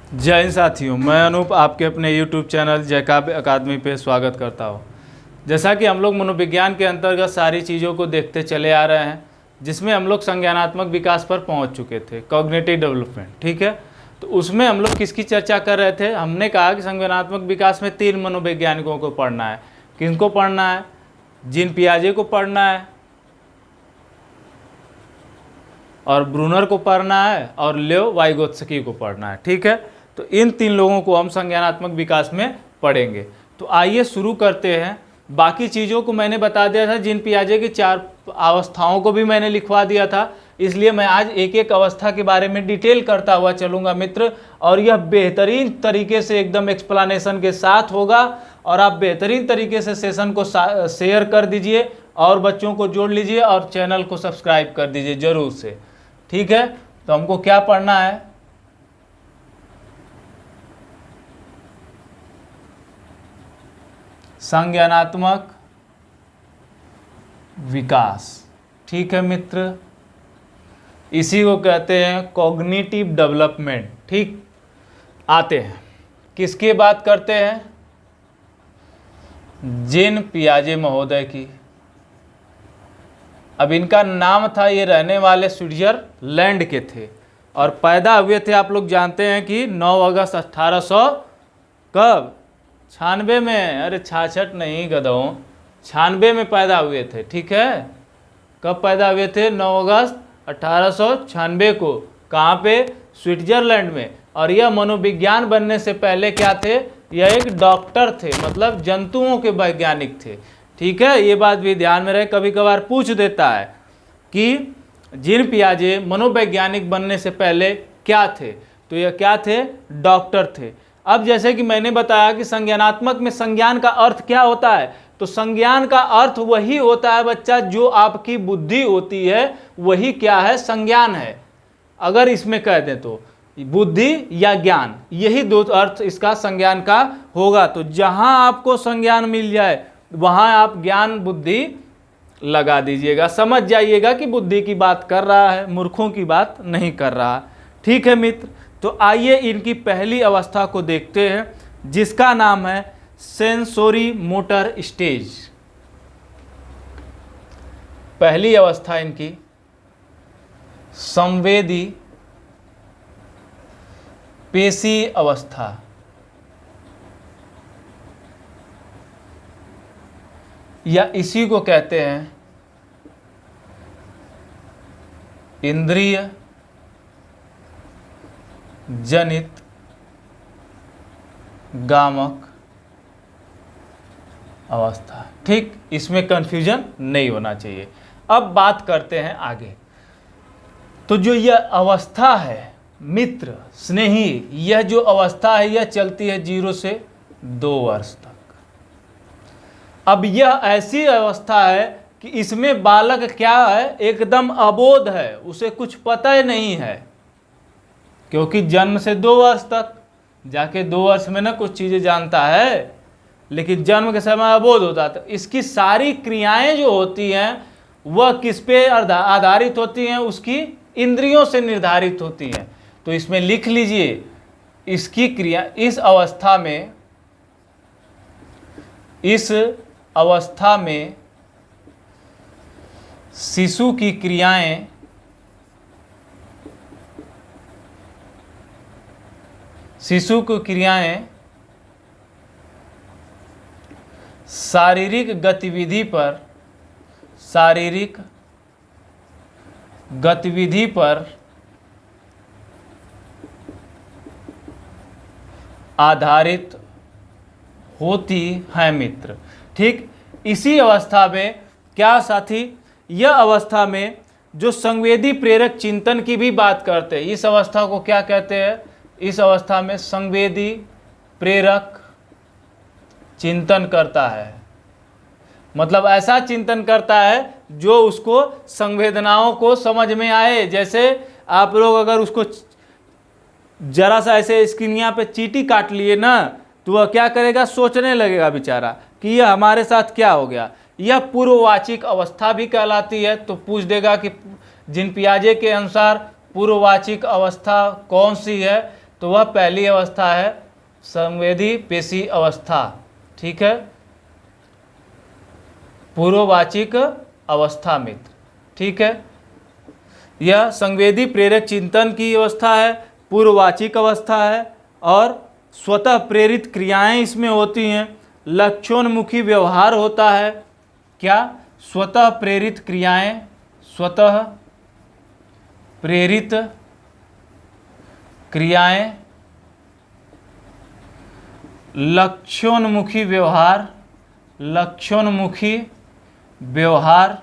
जय हिंद साथियों, मैं अनूप आपके अपने YouTube चैनल जयकाव्य अकादमी पे स्वागत करता हूँ। जैसा कि हम लोग मनोविज्ञान के अंतर्गत सारी चीज़ों को देखते चले आ रहे हैं, जिसमें हम लोग संज्ञानात्मक विकास पर पहुँच चुके थे, कॉग्निटिव डेवलपमेंट। ठीक है, तो उसमें हम लोग किसकी चर्चा कर रहे थे? हमने कहा कि संज्ञानात्मक विकास में 3 मनोवैज्ञानिकों को पढ़ना है। किनको पढ़ना है? जीन पियाजे को पढ़ना है, और ब्रूनर को पढ़ना है, और लेओ वाइगोत्स्की को पढ़ना है। ठीक है, तो इन 3 लोगों को हम संज्ञानात्मक विकास में पढ़ेंगे। तो आइए शुरू करते हैं। बाकी चीज़ों को मैंने बता दिया था, जीन पियाजे की 4 अवस्थाओं को भी मैंने लिखवा दिया था, इसलिए मैं आज एक एक अवस्था के बारे में डिटेल करता हुआ चलूँगा मित्र, और यह बेहतरीन तरीके से एकदम एक्सप्लेनेशन के साथ होगा। और आप बेहतरीन तरीके से सेशन को शेयर कर दीजिए और बच्चों को जोड़ लीजिए और चैनल को सब्सक्राइब कर दीजिए ज़रूर से। ठीक है, तो हमको क्या पढ़ना है? संज्ञानात्मक विकास। ठीक है मित्र, इसी को कहते हैं कॉग्निटिव डेवलपमेंट। ठीक, आते हैं किसकी बात करते हैं? जीन पियाजे महोदय की। अब इनका नाम था, ये रहने वाले स्विट्जरलैंड के थे और पैदा हुए थे, आप लोग जानते हैं कि 9 अगस्त 1800 कब? 96 में। अरे 66 नहीं गधों, 96 में पैदा हुए थे। ठीक है, कब पैदा हुए थे? 9 अगस्त 1896 को। कहाँ पे? स्विट्जरलैंड में। और यह मनोविज्ञान बनने से पहले क्या थे? यह एक डॉक्टर थे, मतलब जंतुओं के वैज्ञानिक थे। ठीक है, ये बात भी ध्यान में रहे, कभी कभार पूछ देता है कि जीन पियाजे मनोवैज्ञानिक बनने से पहले क्या थे? तो यह क्या थे? डॉक्टर थे। अब जैसे कि मैंने बताया कि संज्ञानात्मक में संज्ञान का अर्थ क्या होता है, तो संज्ञान का अर्थ वही होता है बच्चा, जो आपकी बुद्धि होती है वही क्या है? संज्ञान है। अगर इसमें कह दें तो बुद्धि या ज्ञान, यही 2 अर्थ इसका संज्ञान का होगा। तो जहां आपको संज्ञान मिल जाए वहां आप ज्ञान बुद्धि लगा दीजिएगा, समझ जाइएगा कि बुद्धि की बात कर रहा है, मूर्खों की बात नहीं कर रहा। ठीक है मित्र, तो आइए इनकी पहली अवस्था को देखते हैं, जिसका नाम है सेंसोरी मोटर स्टेज। पहली अवस्था इनकी संवेदी पेशी अवस्था। या इसी को कहते हैं इंद्रिय जनित गामक अवस्था। ठीक, इसमें कंफ्यूजन नहीं होना चाहिए। अब बात करते हैं आगे। तो जो यह अवस्था है मित्र स्नेही, यह जो अवस्था है यह चलती है 0 से 2 वर्ष तक। अब यह ऐसी अवस्था है कि इसमें बालक क्या है? एकदम अबोध है, उसे कुछ पता ही नहीं है, क्योंकि जन्म से 2 वर्ष तक, जाके 2 वर्ष में ना कुछ चीज़ें जानता है, लेकिन जन्म के समय अबोध होता है। तो इसकी सारी क्रियाएं जो होती हैं वह किस पे आधारित होती हैं? उसकी इंद्रियों से निर्धारित होती हैं। तो इसमें लिख लीजिए, इसकी क्रिया इस अवस्था में शिशु की क्रियाएं शारीरिक गतिविधि पर आधारित होती है मित्र। ठीक, इसी अवस्था में क्या साथी? यह अवस्था में जो संवेदी प्रेरक चिंतन की भी बात करते हैं, इस अवस्था को क्या कहते हैं? इस अवस्था में संवेदी प्रेरक चिंतन करता है, मतलब ऐसा चिंतन करता है जो उसको संवेदनाओं को समझ में आए। जैसे आप लोग अगर उसको जरा सा ऐसे स्क्रीनिया पे चींटी काट लिए ना, तो वह क्या करेगा? सोचने लगेगा बेचारा कि यह हमारे साथ क्या हो गया। यह पूर्ववाचिक अवस्था भी कहलाती है। तो पूछ देगा कि जीन पियाजे के अनुसार पूर्ववाचिक अवस्था कौन सी है? तो वह पहली अवस्था है संवेदी पेशी अवस्था। ठीक है, पूर्ववाचिक अवस्था मित्र। ठीक है, यह संवेदी प्रेरक चिंतन की अवस्था है, पूर्ववाचिक अवस्था है और स्वतः प्रेरित क्रियाएं इसमें होती हैं, लक्ष्योन्मुखी व्यवहार होता है। क्या? स्वतः प्रेरित क्रियाएं, स्वतः प्रेरित क्रियाएं, लक्ष्योन्मुखी व्यवहार, लक्ष्योन्मुखी व्यवहार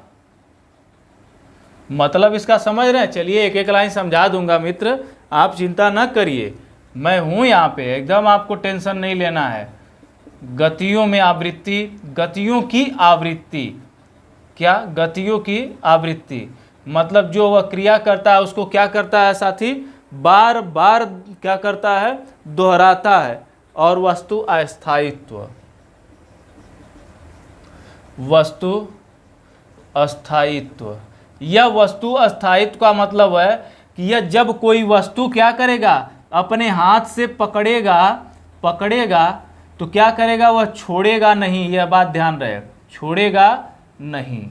मतलब इसका समझ रहे हैं? चलिए एक एक लाइन समझा दूंगा मित्र, आप चिंता न करिए, मैं हूं यहाँ पे, एकदम आपको टेंशन नहीं लेना है। गतियों में आवृत्ति, गतियों की आवृत्ति, क्या? गतियों की आवृत्ति मतलब जो वह क्रिया करता है उसको क्या करता है साथी? बार बार क्या करता है? दोहराता है। और वस्तु अस्थायित्व, वस्तु अस्थायित्व, यह वस्तु अस्थायित्व का मतलब है कि यह जब कोई वस्तु क्या करेगा, अपने हाथ से पकड़ेगा तो क्या करेगा, वह छोड़ेगा नहीं, यह बात ध्यान रहे, छोड़ेगा नहीं।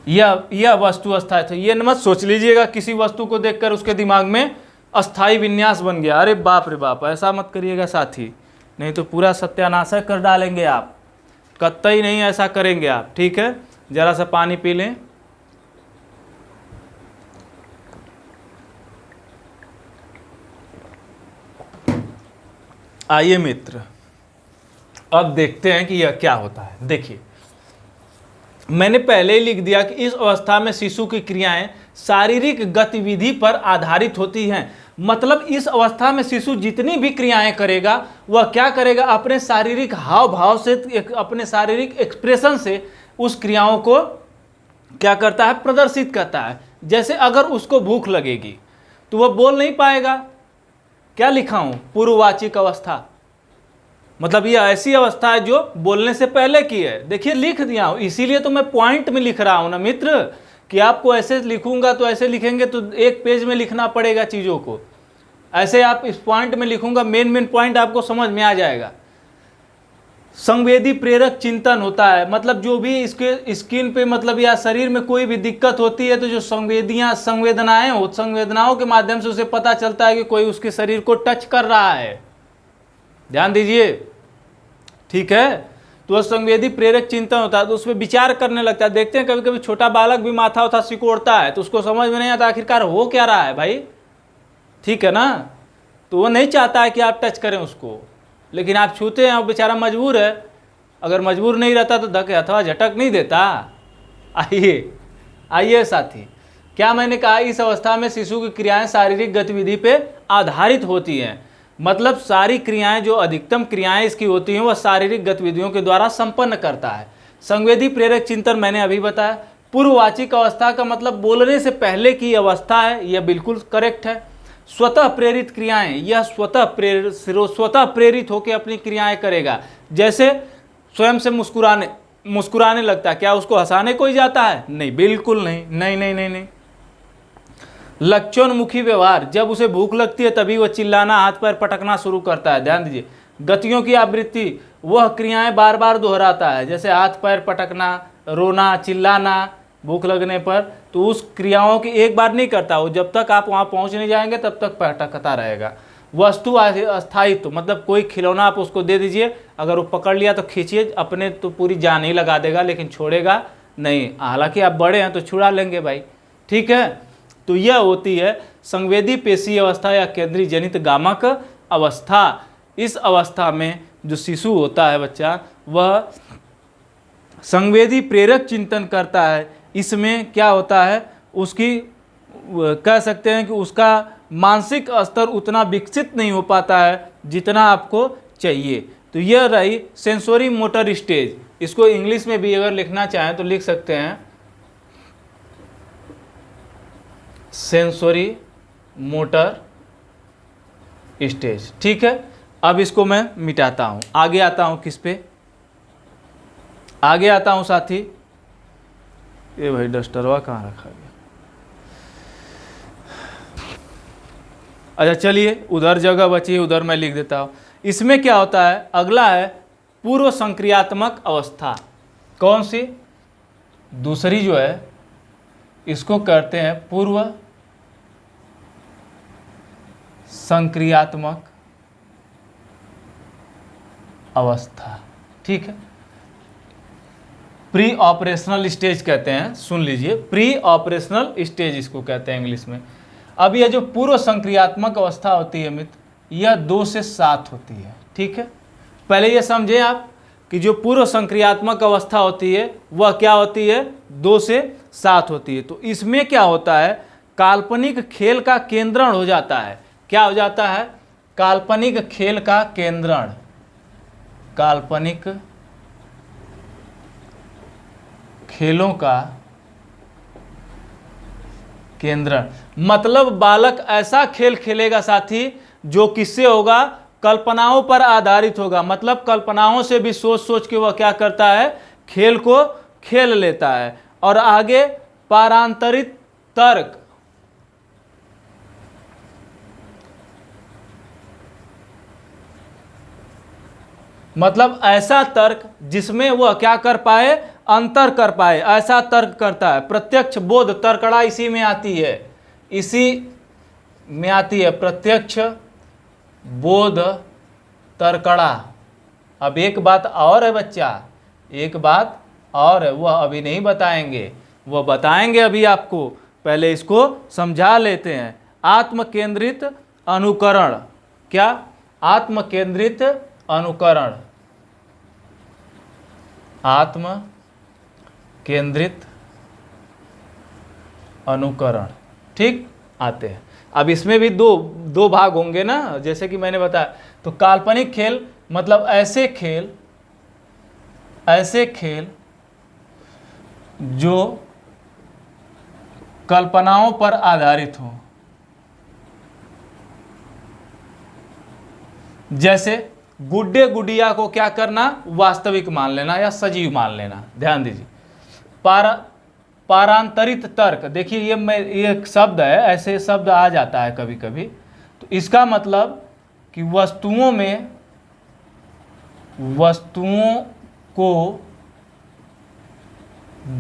यह वस्तु अस्थायित्व, ये मत सोच लीजिएगा किसी वस्तु को देखकर उसके दिमाग में अस्थाई विन्यास बन गया, अरे बाप रे बाप, ऐसा मत करिएगा साथी, नहीं तो पूरा सत्यानाश कर डालेंगे आप, कतई नहीं ऐसा करेंगे आप। ठीक है, जरा सा पानी पी लें। आइए मित्र, अब देखते हैं कि यह क्या होता है। देखिए, मैंने पहले ही लिख दिया कि इस अवस्था में शिशु की क्रियाएं शारीरिक गतिविधि पर आधारित होती हैं। मतलब इस अवस्था में शिशु जितनी भी क्रियाएं करेगा वह क्या करेगा, अपने शारीरिक हाव भाव से, अपने शारीरिक एक्सप्रेशन से उस क्रियाओं को क्या करता है, प्रदर्शित करता है। जैसे अगर उसको भूख लगेगी तो वह बोल नहीं पाएगा, क्या लिखा हूं, पूर्ववाचिक अवस्था, मतलब ये ऐसी अवस्था है जो बोलने से पहले की है। देखिए लिख दिया हूं, इसीलिए तो मैं पॉइंट में लिख रहा हूं ना मित्र, कि आपको ऐसे लिखूंगा तो ऐसे लिखेंगे तो एक पेज में लिखना पड़ेगा चीज़ों को, ऐसे आप इस पॉइंट में लिखूंगा, मेन पॉइंट आपको समझ में आ जाएगा। संवेदी प्रेरक चिंतन होता है, मतलब जो भी इसके स्किन पे मतलब या शरीर में कोई भी दिक्कत होती है तो जो संवेदनाओं के माध्यम से उसे पता चलता है कि कोई उसके शरीर को टच कर रहा है। ध्यान दीजिए, ठीक है, तो वह संवेदी प्रेरक चिंतन होता है, तो उसमें विचार करने लगता है। देखते हैं कभी कभी छोटा बालक भी माथा उठा सिकोड़ता है तो उसको समझ में नहीं आता आखिरकार हो क्या रहा है भाई, ठीक है ना, तो वो नहीं चाहता है कि आप टच करें उसको, लेकिन आप छूते हैं, वो बेचारा मजबूर है, अगर मजबूर नहीं रहता तो धक्के अथवा झटक नहीं देता। आइए साथी, क्या मैंने कहा, इस अवस्था में शिशु की क्रियाएं शारीरिक गतिविधि पे आधारित होती हैं। मतलब सारी क्रियाएं, जो अधिकतम क्रियाएं इसकी होती हैं वह शारीरिक गतिविधियों के द्वारा संपन्न करता है। संवेदी प्रेरक चिंतन मैंने अभी बताया। पूर्ववाचिक अवस्था का मतलब बोलने से पहले की अवस्था है, यह बिल्कुल करेक्ट है। स्वतः प्रेरित क्रियाएं, यह स्वतः प्रेरित होकर अपनी क्रियाएं करेगा। जैसे स्वयं से मुस्कुराने लगता है, क्या उसको हंसाने कोई जाता है? नहीं, बिल्कुल नहीं, नहीं नहीं नहीं नहीं। लक्ष्योन्मुखी व्यवहार, जब उसे भूख लगती है तभी वह चिल्लाना, हाथ पैर पटकना शुरू करता है। ध्यान दीजिए, गतियों की आवृत्ति, वह क्रियाएं बार बार दोहराता है, जैसे हाथ पैर पटकना, रोना, चिल्लाना भूख लगने पर, तो उस क्रियाओं की एक बार नहीं करता वो, जब तक आप वहां पहुंच नहीं जाएंगे तब तक पटकता रहेगा। वस्तु अस्थायित्व, मतलब कोई खिलौना आप उसको दे दीजिए, अगर वो पकड़ लिया तो खींचिए, अपने तो पूरी जान ही लगा देगा लेकिन छोड़ेगा नहीं, हालांकि आप बड़े हैं तो छुड़ा लेंगे भाई, ठीक है। तो यह होती है संवेदी पेशी अवस्था या केंद्रीय जनित गामक अवस्था। इस अवस्था में जो शिशु होता है बच्चा, वह संवेदी प्रेरक चिंतन करता है। इसमें क्या होता है, उसकी कह सकते हैं कि उसका मानसिक स्तर उतना विकसित नहीं हो पाता है जितना आपको चाहिए। तो यह रही सेंसोरी मोटर स्टेज। इसको इंग्लिश में भी अगर लिखना चाहें तो लिख सकते हैं सेंसोरी मोटर स्टेज, ठीक है। अब इसको मैं मिटाता हूं, आगे आता हूं किस पे, आगे आता हूं साथी, ये भाई डस्टरवा कहाँ रखा गया, अच्छा चलिए, उधर जगह बची है, उधर मैं लिख देता हूँ। इसमें क्या होता है, अगला है पूर्व संक्रियात्मक अवस्था। कौन सी? दूसरी जो है इसको कहते हैं पूर्व संक्रियात्मक अवस्था। ठीक है, प्री ऑपरेशनल स्टेज कहते हैं, सुन लीजिए, प्री ऑपरेशनल स्टेज इसको कहते हैं इंग्लिश में। अब यह जो पूर्व संक्रियात्मक अवस्था होती है मित्र, यह 2 से 7 होती है। ठीक है, पहले ये समझें आप कि जो पूर्व संक्रियात्मक अवस्था होती है वह क्या होती है, 2 से 7 होती है। तो इसमें क्या होता है, काल्पनिक खेल का केंद्रण हो जाता है। क्या हो जाता है? काल्पनिक खेल का केंद्रण, काल्पनिक खेलों का केंद्रण। मतलब बालक ऐसा खेल खेलेगा साथी जो किससे होगा, कल्पनाओं पर आधारित होगा। मतलब कल्पनाओं से भी सोच सोच के वह क्या करता है, खेल को खेल लेता है। और आगे पारंतरित तर्क, मतलब ऐसा तर्क जिसमें वह क्या कर पाए, अंतर कर पाए, ऐसा तर्क करता है। प्रत्यक्ष बोध तर्कड़ा इसी में आती है, इसी में आती है प्रत्यक्ष बोध तर्कड़ा। अब एक बात और है बच्चा, एक बात और है, वह अभी नहीं बताएंगे, वह बताएंगे अभी आपको, पहले इसको समझा लेते हैं। आत्म केंद्रित अनुकरण। क्या? आत्म केंद्रित अनुकरण, आत्म केंद्रित अनुकरण। ठीक, आते हैं। अब इसमें भी दो भाग होंगे ना, जैसे कि मैंने बताया। तो काल्पनिक खेल मतलब ऐसे खेल जो कल्पनाओं पर आधारित हो। जैसे गुड्डे गुड़िया को क्या करना, वास्तविक मान लेना या सजीव मान लेना। ध्यान दीजिए, पारंतरित तर्क। देखिए ये एक शब्द है, ऐसे शब्द आ जाता है कभी कभी। तो इसका मतलब कि वस्तुओं को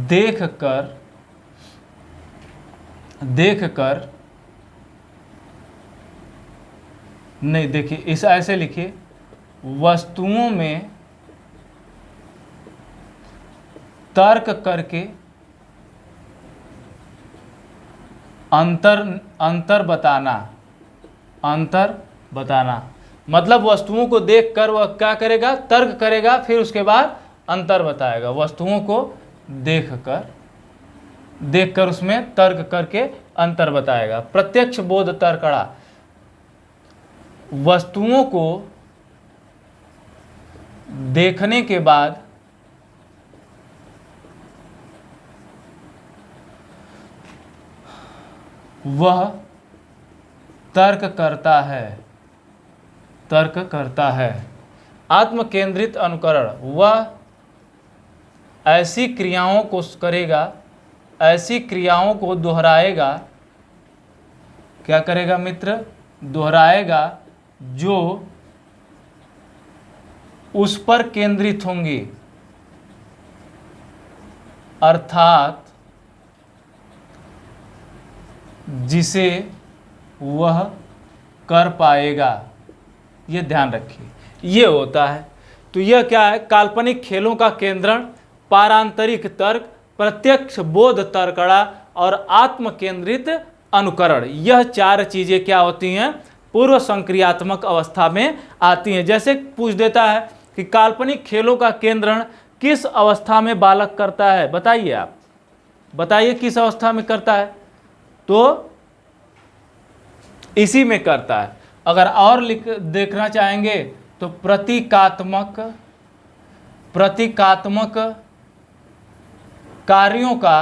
देखकर नहीं, देखिए इस ऐसे लिखिए, वस्तुओं में तर्क करके अंतर बताना। मतलब वस्तुओं को देखकर वह क्या करेगा, तर्क करेगा, फिर उसके बाद अंतर बताएगा। वस्तुओं को देखकर उसमें तर्क करके अंतर बताएगा। प्रत्यक्ष बोध तर्कड़ा, वस्तुओं को देखने के बाद वह तर्क करता है। आत्म केंद्रित अनुकरण, वह ऐसी क्रियाओं को करेगा, ऐसी क्रियाओं को दोहराएगा। क्या करेगा मित्र? दोहराएगा, जो उस पर केंद्रित होंगी, अर्थात जिसे वह कर पाएगा। ये ध्यान रखिए, ये होता है। तो यह क्या है, काल्पनिक खेलों का केंद्रण, पारंतरिक तर्क, प्रत्यक्ष बोध तर्कड़ा और आत्म केंद्रित अनुकरण। यह 4 चीजें क्या होती हैं, पूर्व संक्रियात्मक अवस्था में आती हैं। जैसे पूछ देता है कि काल्पनिक खेलों का केंद्रण किस अवस्था में बालक करता है, बताइए आप, बताइए किस अवस्था में करता है। तो इसी में करता है। अगर और देखना चाहेंगे तो प्रतीकात्मक कार्यों का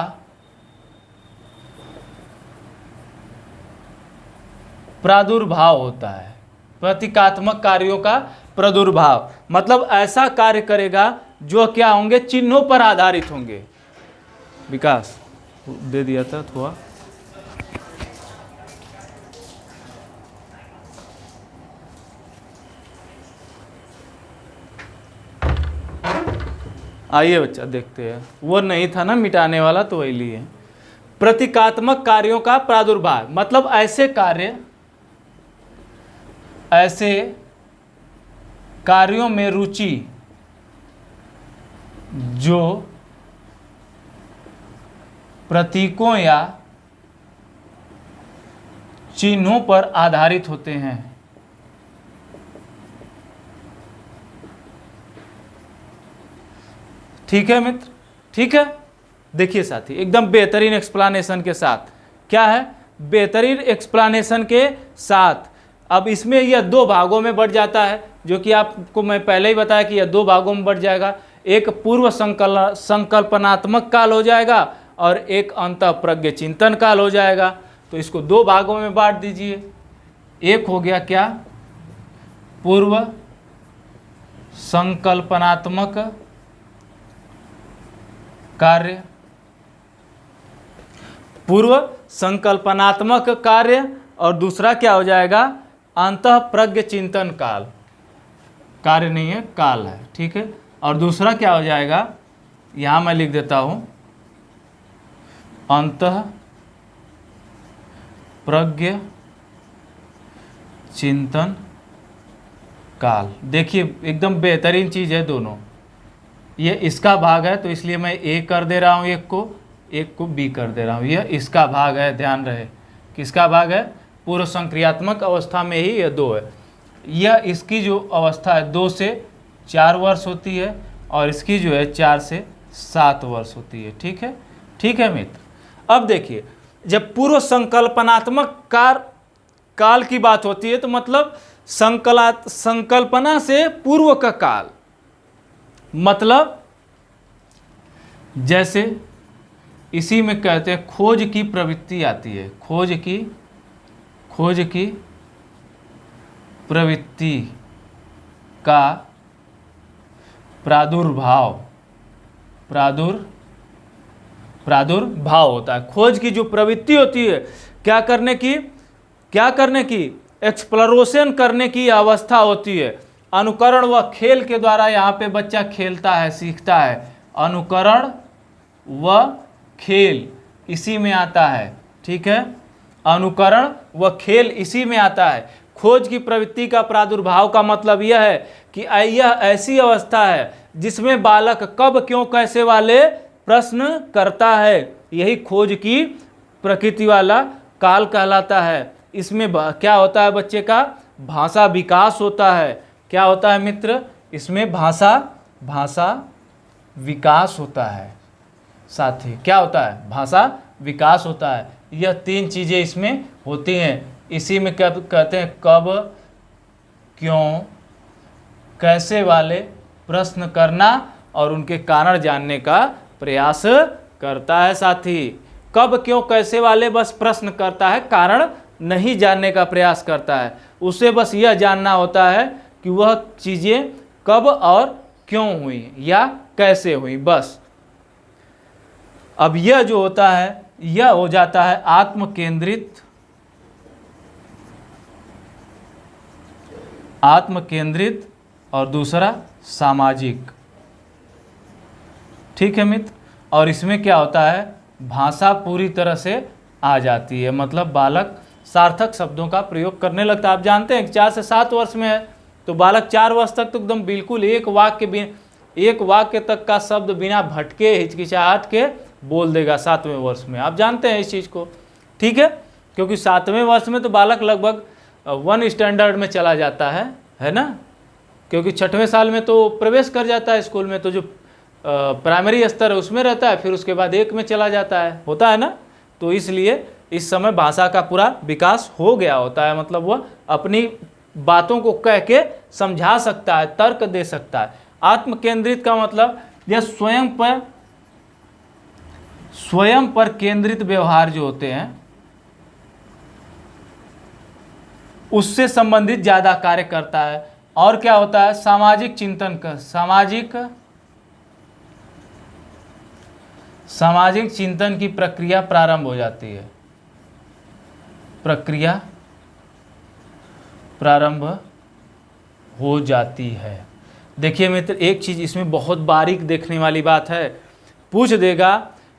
प्रादुर्भाव होता है। प्रतीकात्मक कार्यों का प्रादुर्भाव मतलब ऐसा कार्य करेगा जो क्या होंगे, चिन्हों पर आधारित होंगे। विकास दे दिया था थोड़ा। आइए बच्चा देखते हैं, वो नहीं था ना मिटाने वाला तो वही लिए। प्रतीकात्मक कार्यों का प्रादुर्भाव मतलब ऐसे कार्यों में रुचि जो प्रतीकों या चिन्हों पर आधारित होते हैं। ठीक है मित्र, ठीक है। देखिए साथी, एकदम बेहतरीन एक्सप्लेनेशन के साथ, क्या है, बेहतरीन एक्सप्लेनेशन के साथ। अब इसमें यह दो भागों में बढ़ जाता है, जो कि आपको मैं पहले ही बताया कि यह दो भागों में बढ़ जाएगा। एक पूर्व संकल्पनात्मक काल हो जाएगा और एक अंतःप्रज्ञ चिंतन काल हो जाएगा। तो इसको दो भागों में बांट दीजिए। एक हो गया क्या, पूर्व संकल्पनात्मक कार्य, पूर्व संकल्पनात्मक कार्य, और दूसरा क्या हो जाएगा, अंतःप्रज्ञ चिंतन काल। कार्य नहीं है, काल है, ठीक है। और दूसरा क्या हो जाएगा, यहां मैं लिख देता हूं, अंतःप्रज्ञ चिंतन काल। देखिए एकदम बेहतरीन चीज है दोनों। ये इसका भाग है तो इसलिए मैं ए कर दे रहा हूँ, एक को बी कर दे रहा हूँ। यह इसका भाग है, ध्यान रहे किसका भाग है, पूर्व संक्रियात्मक अवस्था में ही यह दो है। यह इसकी जो अवस्था है 2 से 4 वर्ष होती है और इसकी जो है 4 से 7 वर्ष होती है। ठीक है, ठीक है मित्र। अब देखिए, जब पूर्व संकल्पनात्मक काल की बात होती है तो मतलब संकल्पना से पूर्व का काल, मतलब जैसे इसी में कहते हैं खोज की प्रवृत्ति आती है, खोज की प्रवृत्ति का प्रादुर्भाव होता है। खोज की जो प्रवृत्ति होती है, क्या करने की एक्सप्लोरेशन करने की अवस्था होती है। अनुकरण व खेल के द्वारा यहाँ पे बच्चा खेलता है, सीखता है। अनुकरण व खेल इसी में आता है, ठीक है। अनुकरण व खेल इसी में आता है। खोज की प्रवृत्ति का प्रादुर्भाव का मतलब यह है कि यह ऐसी अवस्था है जिसमें बालक कब, क्यों, कैसे वाले प्रश्न करता है। यही खोज की प्रकृति वाला काल कहलाता है। इसमें क्या होता है, बच्चे का भाषा विकास होता है। क्या होता है मित्र, इसमें भाषा विकास होता है। साथ ही क्या होता है, भाषा विकास होता है। यह 3 चीजें इसमें होती हैं। इसी में क्या कहते हैं, कब, क्यों, कैसे वाले प्रश्न करना और उनके कारण जानने का प्रयास करता है। साथी कब, क्यों, कैसे वाले बस प्रश्न करता है, कारण नहीं जानने का प्रयास करता है। उसे बस यह जानना होता है कि वह चीजें कब और क्यों हुई या कैसे हुई, बस। अब यह जो होता है, यह हो जाता है आत्मकेंद्रित और दूसरा सामाजिक। ठीक है मित्र। और इसमें क्या होता है, भाषा पूरी तरह से आ जाती है, मतलब बालक सार्थक शब्दों का प्रयोग करने लगता है। आप जानते हैं कि 4 से 7 वर्ष में है तो बालक 4 वर्ष तक तो एकदम बिल्कुल एक वाक्य तक का शब्द बिना भटके, हिचकिचाहट के बोल देगा 7वें वर्ष में। आप जानते हैं इस चीज़ को, ठीक है। क्योंकि 7वें वर्ष में तो बालक लगभग 1 स्टैंडर्ड में चला जाता है ना। क्योंकि 6वें साल में तो प्रवेश कर जाता है स्कूल में, तो जो प्राइमरी स्तर है उसमें रहता है, फिर उसके बाद 1 में चला जाता है, होता है ना। तो इसलिए इस समय भाषा का पूरा विकास हो गया होता है, मतलब वह अपनी बातों को कह के समझा सकता है, तर्क दे सकता है। आत्मकेंद्रित का मतलब यह स्वयं पर केंद्रित व्यवहार जो होते हैं उससे संबंधित ज्यादा कार्य करता है। और क्या होता है, सामाजिक चिंतन का, सामाजिक चिंतन की प्रक्रिया प्रारंभ हो जाती है, देखिए मित्र, एक चीज़ इसमें बहुत बारीक देखने वाली बात है। पूछ देगा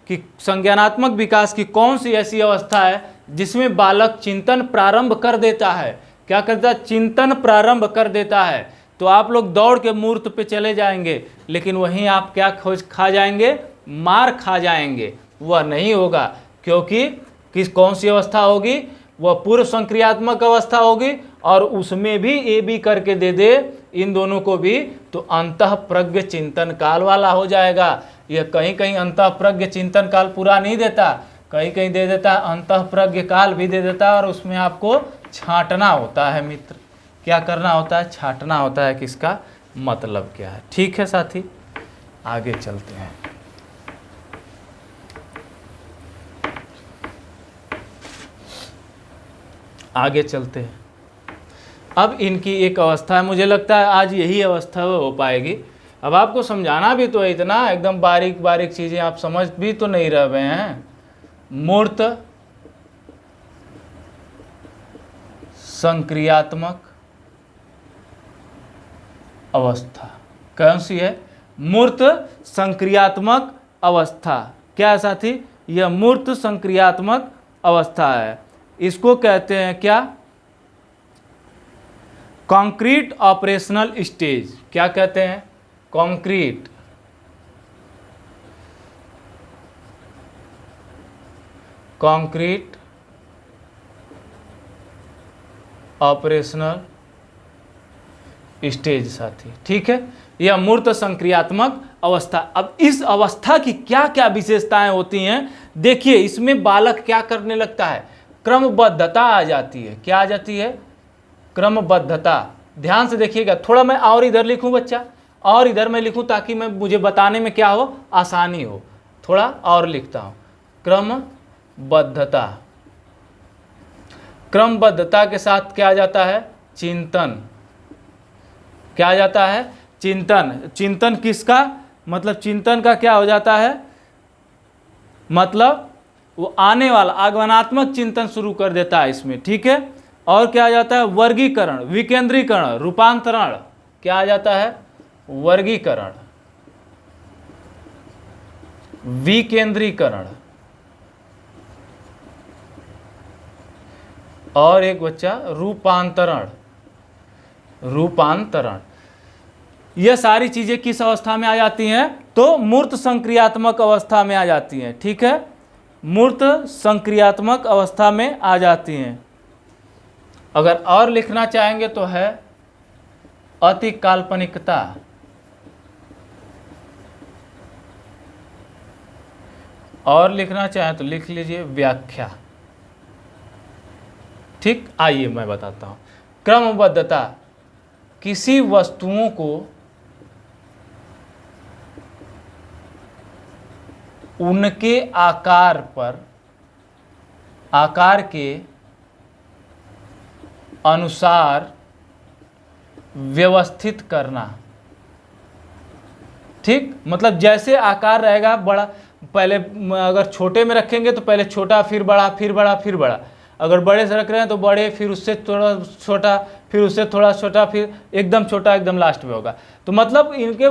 कि संज्ञानात्मक विकास की कौन सी ऐसी अवस्था है जिसमें बालक चिंतन प्रारंभ कर देता है। क्या करता है? चिंतन प्रारंभ कर देता है। तो आप लोग दौड़ के मूर्त पे चले जाएंगे, लेकिन वहीं आप क्या खा जाएंगे? मार खा जाएंगे। वह नहीं होगा, क्योंकि कौन सी अवस्था होगी? वह पूर्व संक्रियात्मक अवस्था होगी, और उसमें भी ए बी करके दे दे इन दोनों को भी, तो अंतः प्रज्ञ चिंतन काल वाला हो जाएगा। यह कहीं कहीं अंतः प्रज्ञ चिंतन काल पूरा नहीं देता, कहीं कहीं दे देता है अंतः प्रज्ञ काल भी दे देता है, और उसमें आपको छांटना होता है मित्र। क्या करना होता है? छांटना होता है कि इसका मतलब क्या है। ठीक है साथी, आगे चलते हैं। आगे चलते हैं। अब इनकी एक अवस्था है, मुझे लगता है आज यही अवस्था हो पाएगी। अब आपको समझाना भी तो है, इतना एकदम बारीक बारीक चीज़ें आप समझ भी तो नहीं रहे हैं। मूर्त संक्रियात्मक अवस्था कौन सी है? मूर्त संक्रियात्मक अवस्था। क्या है साथी? यह मूर्त संक्रियात्मक अवस्था है। इसको कहते हैं क्या? Concrete operational stage. क्या कहते हैं? कॉन्क्रीट ऑपरेशनल स्टेज साथी। ठीक है, यह मूर्त संक्रियात्मक अवस्था। अब इस अवस्था की क्या क्या विशेषताएं होती हैं देखिए। इसमें बालक क्या करने लगता है? क्रमबद्धता आ जाती है। क्या आ जाती है? क्रमबद्धता। ध्यान से देखिएगा, थोड़ा मैं और इधर लिखूं बच्चा, और इधर मैं लिखूं ताकि मुझे बताने में क्या हो? आसानी हो। थोड़ा और लिखता हूं, क्रमबद्धता। क्रमबद्धता के साथ क्या आ जाता है? चिंतन। क्या आ जाता है? चिंतन। चिंतन किसका? मतलब चिंतन का क्या हो जाता है? मतलब वो आने वाला आगमनात्मक चिंतन शुरू कर देता है इसमें। ठीक है, और क्या आ जाता है? वर्गीकरण, विकेंद्रीकरण, रूपांतरण। क्या आ जाता है? वर्गीकरण, विकेंद्रीकरण, और एक बच्चा रूपांतरण। रूपांतरण, यह सारी चीजें किस अवस्था में आ जाती हैं? तो मूर्त संक्रियात्मक अवस्था में आ जाती हैं। ठीक है, मूर्त संक्रियात्मक अवस्था में आ जाती हैं। अगर और लिखना चाहेंगे तो है अति काल्पनिकता। और लिखना चाहें तो लिख लीजिए व्याख्या। ठीक, आइए मैं बताता हूं। क्रमबद्धता, किसी वस्तुओं को उनके आकार पर, आकार के अनुसार व्यवस्थित करना। ठीक, मतलब जैसे आकार रहेगा बड़ा, पहले अगर छोटे में रखेंगे तो पहले छोटा, फिर बड़ा, फिर बड़ा, फिर बड़ा। अगर बड़े से रख रहे हैं तो बड़े, फिर उससे थोड़ा छोटा, फिर उससे थोड़ा छोटा, फिर एकदम छोटा, एकदम लास्ट में होगा। तो मतलब इनके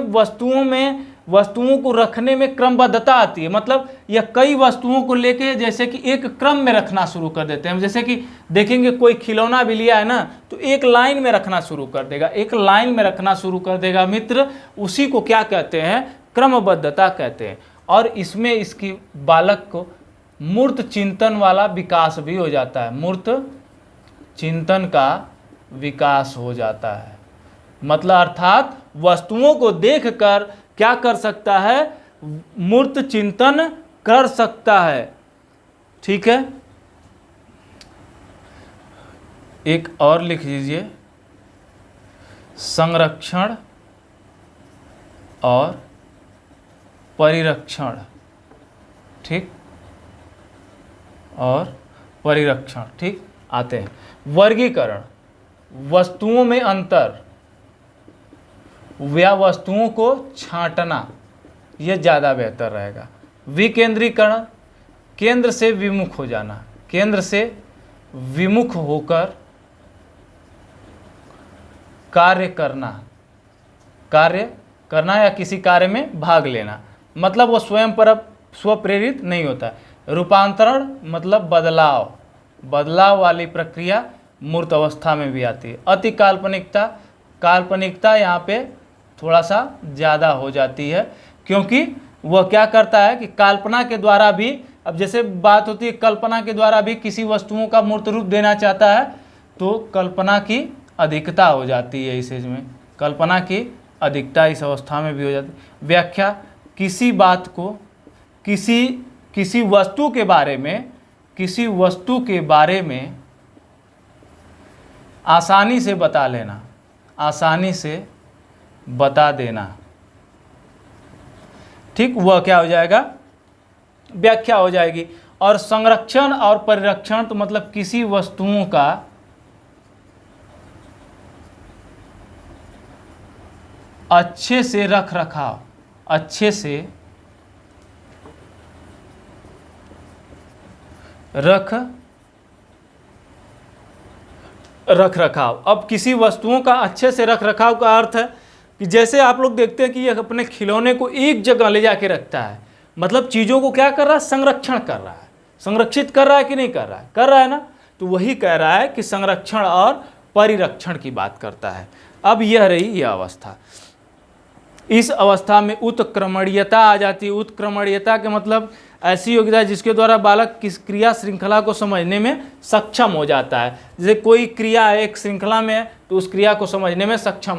वस्तुओं को रखने में क्रमबद्धता आती है। मतलब यह कई वस्तुओं को लेके जैसे कि एक क्रम में रखना शुरू कर देते हैं। जैसे कि देखेंगे कोई खिलौना भी लिया है ना, तो एक लाइन में रखना शुरू कर देगा, एक लाइन में रखना शुरू कर देगा मित्र। उसी को क्या कहते हैं? क्रमबद्धता कहते हैं। और इसमें इसकी बालक को मूर्त चिंतन वाला विकास भी हो जाता है। मूर्त चिंतन का विकास हो जाता है। मतलब अर्थात वस्तुओं को देखकर क्या कर सकता है? मूर्त चिंतन कर सकता है। ठीक है, एक और लिख लीजिए, संरक्षण और परिरक्षण। ठीक, और परिरक्षण। ठीक, आते हैं वर्गीकरण, वस्तुओं में अंतर या वस्तुओं को छांटना, यह ज़्यादा बेहतर रहेगा। विकेंद्रीकरण, केंद्र से विमुख हो जाना, केंद्र से विमुख होकर कार्य करना। कार्य करना या किसी कार्य में भाग लेना, मतलब वो स्वयं पर स्वप्रेरित नहीं होता। रूपांतरण मतलब बदलाव, बदलाव वाली प्रक्रिया मूर्त अवस्था में भी आती है। अति काल्पनिकता, काल्पनिकता यहाँ पे थोड़ा सा ज़्यादा हो जाती है, क्योंकि वह क्या करता है कि कल्पना के द्वारा भी, अब जैसे बात होती है कल्पना के द्वारा भी किसी वस्तुओं का मूर्त रूप देना चाहता है, तो कल्पना की अधिकता हो जाती है इस एज में, कल्पना की अधिकता इस अवस्था में भी हो जाती है। व्याख्या, किसी बात को किसी वस्तु के बारे में, किसी वस्तु के बारे में आसानी से बता लेना, आसानी से बता देना, ठीक, वह क्या हो जाएगा, व्याख्या हो जाएगी। और संरक्षण और परिरक्षण तो मतलब किसी वस्तुओं का अच्छे से रख रखाव, अच्छे से रख रखाव। अब किसी वस्तुओं का अच्छे से रख रखाव का अर्थ है कि जैसे आप लोग देखते हैं कि ये अपने खिलौने को एक जगह ले जाके रखता है, मतलब चीज़ों को क्या कर रहा है, संरक्षण कर रहा है, संरक्षित कर रहा है कि नहीं कर रहा है, कर रहा है ना, तो वही कह रहा है कि संरक्षण और परिरक्षण की बात करता है। अब यह रही यह अवस्था, इस अवस्था में उत्क्रमणीयता आ जाती है। उत्क्रमणीयता के मतलब ऐसी योग्यता जिसके द्वारा बालक किस क्रिया श्रृंखला को समझने में सक्षम हो जाता है। जैसे कोई क्रिया एक श्रृंखला में है तो उस क्रिया को समझने में सक्षम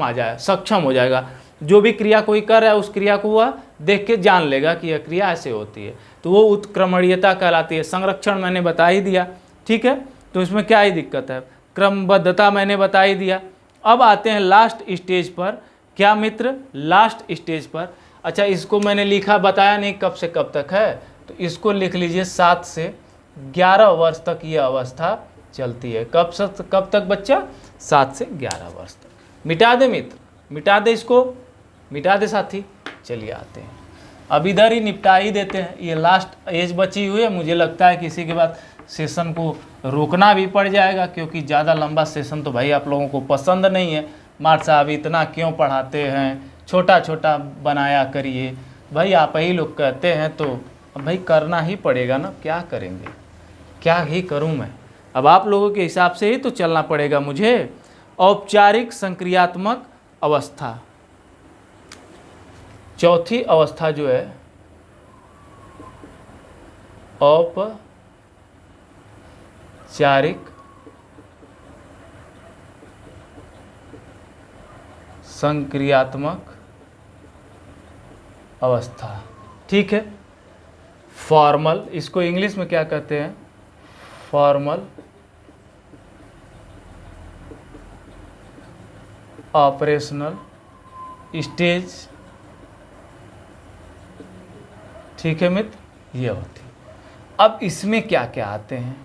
हो जाएगा। जो भी क्रिया कोई कर रहा है उस क्रिया को वह देख के जान लेगा कि यह क्रिया ऐसे होती है, तो वो उत्क्रमणीयता कहलाती है। संरक्षण मैंने बता ही दिया, ठीक है, तो इसमें क्या ही दिक्कत है। क्रमबद्धता मैंने बता ही दिया। अब आते हैं लास्ट स्टेज पर। क्या मित्र, लास्ट स्टेज पर, अच्छा इसको मैंने लिखा बताया नहीं कब से कब तक है, तो इसको लिख लीजिए 7 से 11 वर्ष तक यह अवस्था चलती है। कब तक बच्चा, 7 से 11 वर्ष तक। मिटा दे मित्र, मिटा दे इसको, मिटा दे साथी। चलिए आते हैं, अब इधर ही निपटा ही देते हैं, ये लास्ट एज बची हुई है। मुझे लगता है कि इसी के बाद सेशन को रोकना भी पड़ जाएगा, क्योंकि ज़्यादा लंबा सेशन तो भाई आप लोगों को पसंद नहीं है। मार साहब इतना क्यों पढ़ाते हैं, छोटा छोटा बनाया करिए। भाई आप ही लोग कहते हैं तो अब भाई करना ही पड़ेगा ना, क्या करेंगे, क्या ही करूं मैं, अब आप लोगों के हिसाब से ही तो चलना पड़ेगा मुझे। औपचारिक संक्रियात्मक अवस्था, चौथी अवस्था जो है औपचारिक संक्रियात्मक अवस्था, ठीक है। फॉर्मल, इसको इंग्लिश में क्या कहते हैं, फॉर्मल ऑपरेशनल स्टेज, ठीक है मित्र, ये होती है। अब इसमें क्या क्या आते हैं,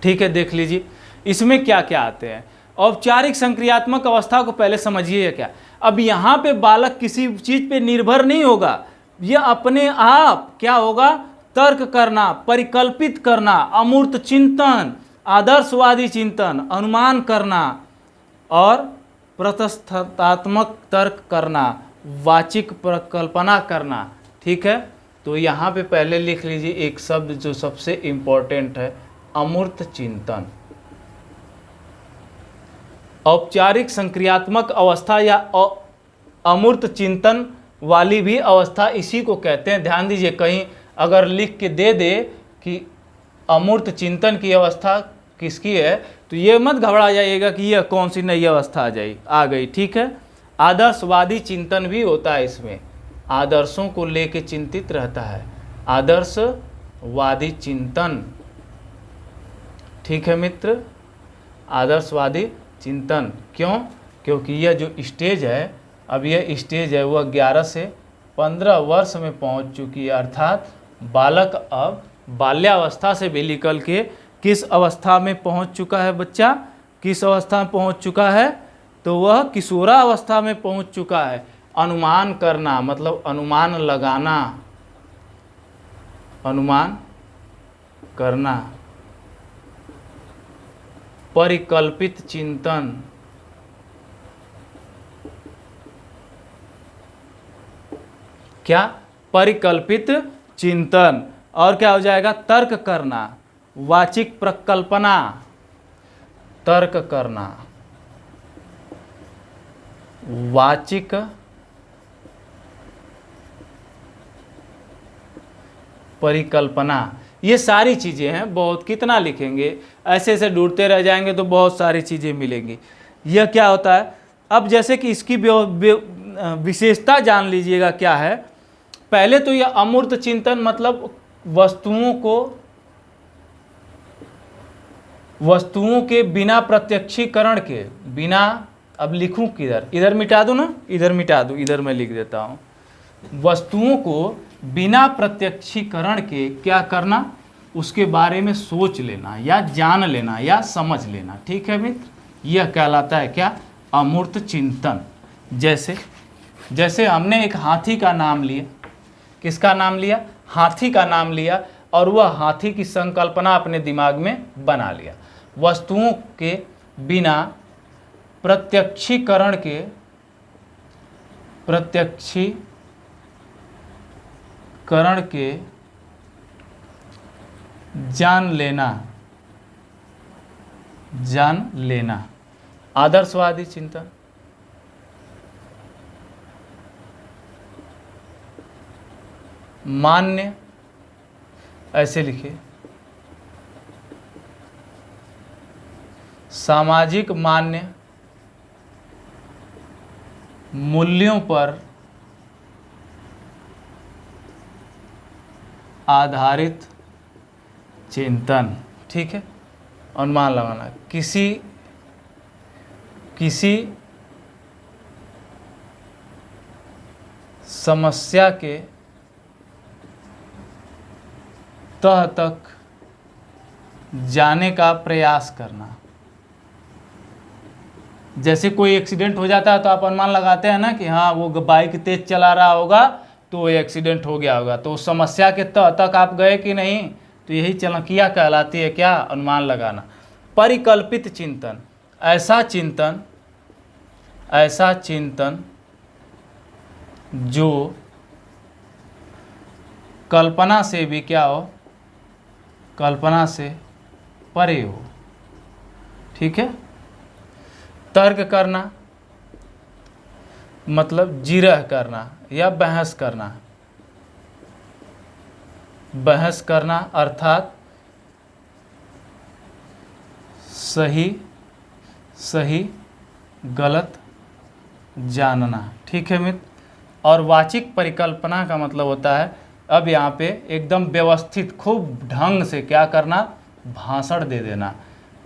ठीक है, देख लीजिए इसमें क्या क्या आते हैं। औपचारिक संक्रियात्मक अवस्था को पहले समझिए क्या। अब यहाँ पे बालक किसी चीज पे निर्भर नहीं होगा, यह अपने आप क्या होगा, तर्क करना, परिकल्पित करना, अमूर्त चिंतन, आदर्शवादी चिंतन, अनुमान करना और प्रतस्थात्मक तर्क करना, वाचिक प्रकल्पना करना, ठीक है। तो यहाँ पे पहले लिख लीजिए एक शब्द जो सबसे इम्पोर्टेंट है, अमूर्त चिंतन। औपचारिक संक्रियात्मक अवस्था या अमूर्त चिंतन वाली भी अवस्था इसी को कहते हैं। ध्यान दीजिए, कहीं अगर लिख के दे दे कि अमूर्त चिंतन की अवस्था किसकी है, तो ये मत घबरा जाइएगा कि यह कौन सी नई अवस्था आ गई, ठीक है। आदर्शवादी चिंतन भी होता है इसमें, आदर्शों को लेके चिंतित रहता है, आदर्शवादी चिंतन, ठीक है मित्र, आदर्शवादी चिंतन। क्यों, क्योंकि यह जो स्टेज है, अब यह स्टेज है वह 11 से 15 वर्ष में पहुंच चुकी है, अर्थात बालक अब बाल्यावस्था से भी निकल के किस अवस्था में पहुंच चुका है बच्चा, किस अवस्था में पहुंच चुका है, तो वह किशोरावस्था में पहुंच चुका है। अनुमान करना मतलब अनुमान लगाना, अनुमान करना, परिकल्पित चिंतन, क्या? परिकल्पित चिंतन। और क्या हो जाएगा? तर्क करना, वाचिक प्रकल्पना, तर्क करना, वाचिक परिकल्पना। ये सारी चीज़ें हैं, बहुत कितना लिखेंगे, ऐसे ऐसे ढूंढते रह जाएंगे तो बहुत सारी चीज़ें मिलेंगी। यह क्या होता है? अब जैसे कि इसकी विशेषता जान लीजिएगा क्या है। पहले तो यह अमूर्त चिंतन मतलब वस्तुओं के बिना प्रत्यक्षीकरण के, बिना, अब लिखूं किधर, इधर मिटा दूं ना, इधर मिटा दूं, इधर मैं लिख देता हूं। वस्तुओं को बिना प्रत्यक्षीकरण के क्या करना? उसके बारे में सोच लेना या जान लेना या समझ लेना। ठीक है मित्र, यह कहलाता है क्या? अमूर्त चिंतन। जैसे हमने एक हाथी का नाम लिया, किसका नाम लिया? हाथी का नाम लिया, और वह हाथी की संकल्पना अपने दिमाग में बना लिया। वस्तुओं के बिना प्रत्यक्षीकरण के, प्रत्यक्षीकरण के जान लेना, आदर्शवादी चिंतन। मान्य, ऐसे लिखिए, सामाजिक मान्य मूल्यों पर आधारित चिंतन। ठीक है, अनुमान लगाना, किसी समस्या के तह तक जाने का प्रयास करना। जैसे कोई एक्सीडेंट हो जाता है तो आप अनुमान लगाते हैं ना कि हाँ वो बाइक तेज चला रहा होगा तो एक्सीडेंट हो गया होगा, तो उस समस्या के तह तक आप गए कि नहीं, तो यही चाणक्यता कहलाती है क्या? अनुमान लगाना। परिकल्पित चिंतन, ऐसा चिंतन जो कल्पना से भी क्या हो? कल्पना से परे हो। ठीक है। तर्क करना मतलब जिरह करना या बहस करना, अर्थात सही गलत जानना। ठीक है मित्र। और वाचिक परिकल्पना का मतलब होता है, अब यहाँ पे एकदम व्यवस्थित खूब ढंग से क्या करना? भाषण दे देना।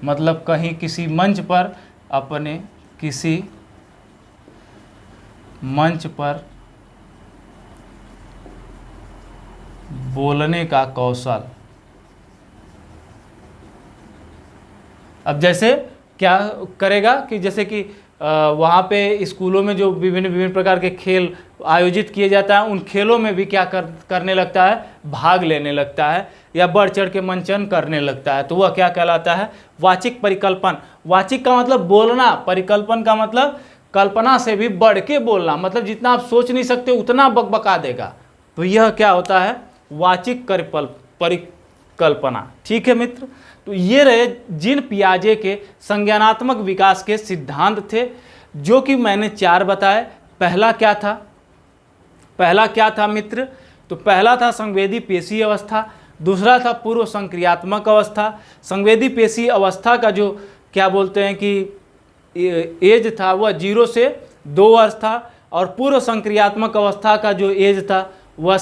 मतलब कहीं किसी मंच पर, अपने किसी मंच पर बोलने का कौशल। अब जैसे क्या करेगा कि जैसे कि वहाँ पे स्कूलों में जो विभिन्न प्रकार के खेल आयोजित किए जाता है, उन खेलों में भी क्या करने लगता है? भाग लेने लगता है या बढ़ चढ़ के मंचन करने लगता है, तो वह क्या कहलाता है? वाचिक परिकल्पन। वाचिक का मतलब बोलना, परिकल्पन का मतलब कल्पना से भी बढ़ के बोलना, मतलब जितना आप सोच नहीं सकते उतना बकबका देगा, तो यह क्या होता है? वाचिक परिकल्पना। ठीक है मित्र। तो ये रहे जीन पियाजे के संज्ञानात्मक विकास के सिद्धांत थे, जो कि मैंने 4 बताए। पहला क्या था मित्र? तो पहला था संवेदी पेशी अवस्था, दूसरा था पूर्व संक्रियात्मक अवस्था। संवेदी पेशी अवस्था का जो क्या बोलते हैं कि एज था वह 0 से 2 वर्ष था, और पूर्व संक्रियात्मक अवस्था का जो एज था वह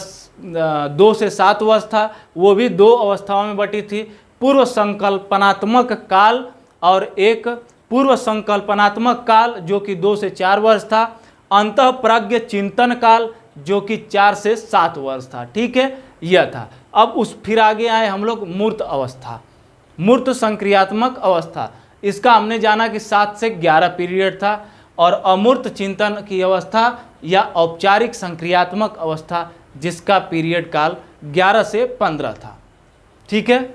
2 से 7 वर्ष था। वो भी 2 अवस्थाओं में बटी थी, पूर्व संकल्पनात्मक काल और एक पूर्व संकल्पनात्मक काल जो कि 2 से 4 वर्ष था, अंतःप्रज्ञ चिंतन काल जो कि 4 से 7 वर्ष था। ठीक है, यह था। अब फिर आगे आए हम लोग मूर्त अवस्था, मूर्त संक्रियात्मक अवस्था। इसका हमने जाना कि 7 से 11 पीरियड था, और अमूर्त चिंतन की अवस्था या औपचारिक संक्रियात्मक अवस्था जिसका पीरियड काल 11 से 15 था। ठीक है,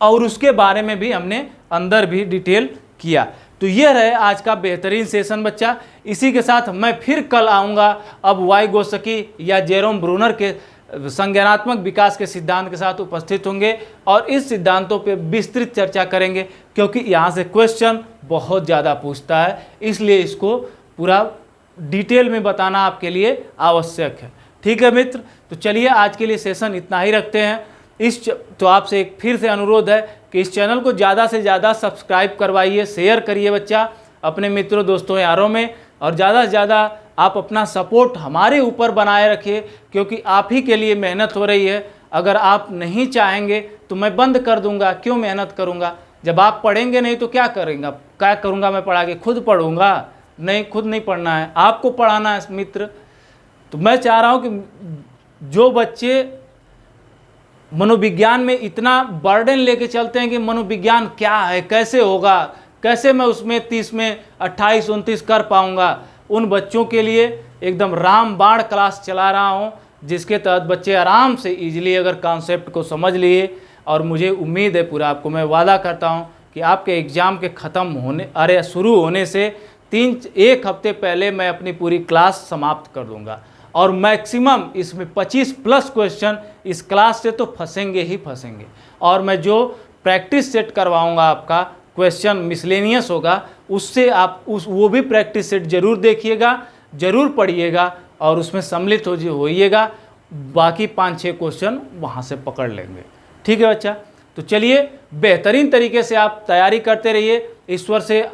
और उसके बारे में भी हमने अंदर भी डिटेल किया। तो ये रहे आज का बेहतरीन सेशन बच्चा। इसी के साथ मैं फिर कल आऊँगा अब वाइगोत्स्की या जेरोम ब्रूनर के संज्ञानात्मक विकास के सिद्धांत के साथ उपस्थित होंगे और इस सिद्धांतों पे विस्तृत चर्चा करेंगे, क्योंकि यहाँ से क्वेश्चन बहुत ज़्यादा पूछता है, इसलिए इसको पूरा डिटेल में बताना आपके लिए आवश्यक है। ठीक है मित्र, तो चलिए आज के लिए सेशन इतना ही रखते हैं। तो आपसे एक फिर से अनुरोध है कि इस चैनल को ज़्यादा से ज़्यादा सब्सक्राइब करवाइए, शेयर करिए बच्चा अपने मित्रों दोस्तों यारों में, और ज़्यादा से ज़्यादा आप अपना सपोर्ट हमारे ऊपर बनाए रखिए, क्योंकि आप ही के लिए मेहनत हो रही है। अगर आप नहीं चाहेंगे तो मैं बंद कर दूंगा, क्यों मेहनत करूंगा? जब आप पढ़ेंगे नहीं तो क्या करेंगे? क्या करूंगा मैं पढ़ा के? खुद पढ़ूंगा? नहीं, खुद नहीं पढ़ना है, आपको पढ़ाना है मित्र। तो मैं चाह रहा हूं कि जो बच्चे मनोविज्ञान में इतना बर्डन लेके चलते हैं कि मनोविज्ञान क्या है, कैसे होगा, कैसे मैं उसमें 30 में 28 29 कर पाऊंगा, उन बच्चों के लिए एकदम रामबाण क्लास चला रहा हूं, जिसके तहत बच्चे आराम से इजीली अगर कॉन्सेप्ट को समझ लिए, और मुझे उम्मीद है पूरा, आपको मैं वादा करता हूं कि आपके एग्ज़ाम के शुरू होने से एक हफ्ते पहले मैं अपनी पूरी क्लास समाप्त कर दूंगा, और मैक्सिमम इसमें 25+ क्वेश्चन इस क्लास से तो फंसेंगे ही फंसेंगे। और मैं जो प्रैक्टिस सेट करवाऊंगा, आपका क्वेश्चन मिसलेनियस होगा, उससे आप वो भी प्रैक्टिस सेट जरूर देखिएगा, जरूर पढ़िएगा और उसमें सम्मिलित होइएगा। बाकी 5-6 क्वेश्चन वहाँ से पकड़ लेंगे। ठीक है बच्चा, तो चलिए बेहतरीन तरीके से आप तैयारी करते रहिए। ईश्वर से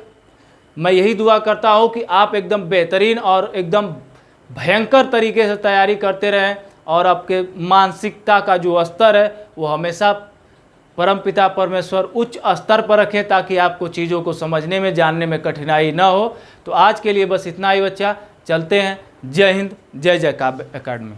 मैं यही दुआ करता हूँ कि आप एकदम बेहतरीन और एकदम भयंकर तरीके से तैयारी करते रहें, और आपके मानसिकता का जो स्तर है वो हमेशा परमपिता परमेश्वर उच्च स्तर पर रखे, ताकि आपको चीज़ों को समझने में, जानने में कठिनाई ना हो। तो आज के लिए बस इतना ही बच्चा, चलते हैं। जय हिंद, जय जय काव्य अकादमी।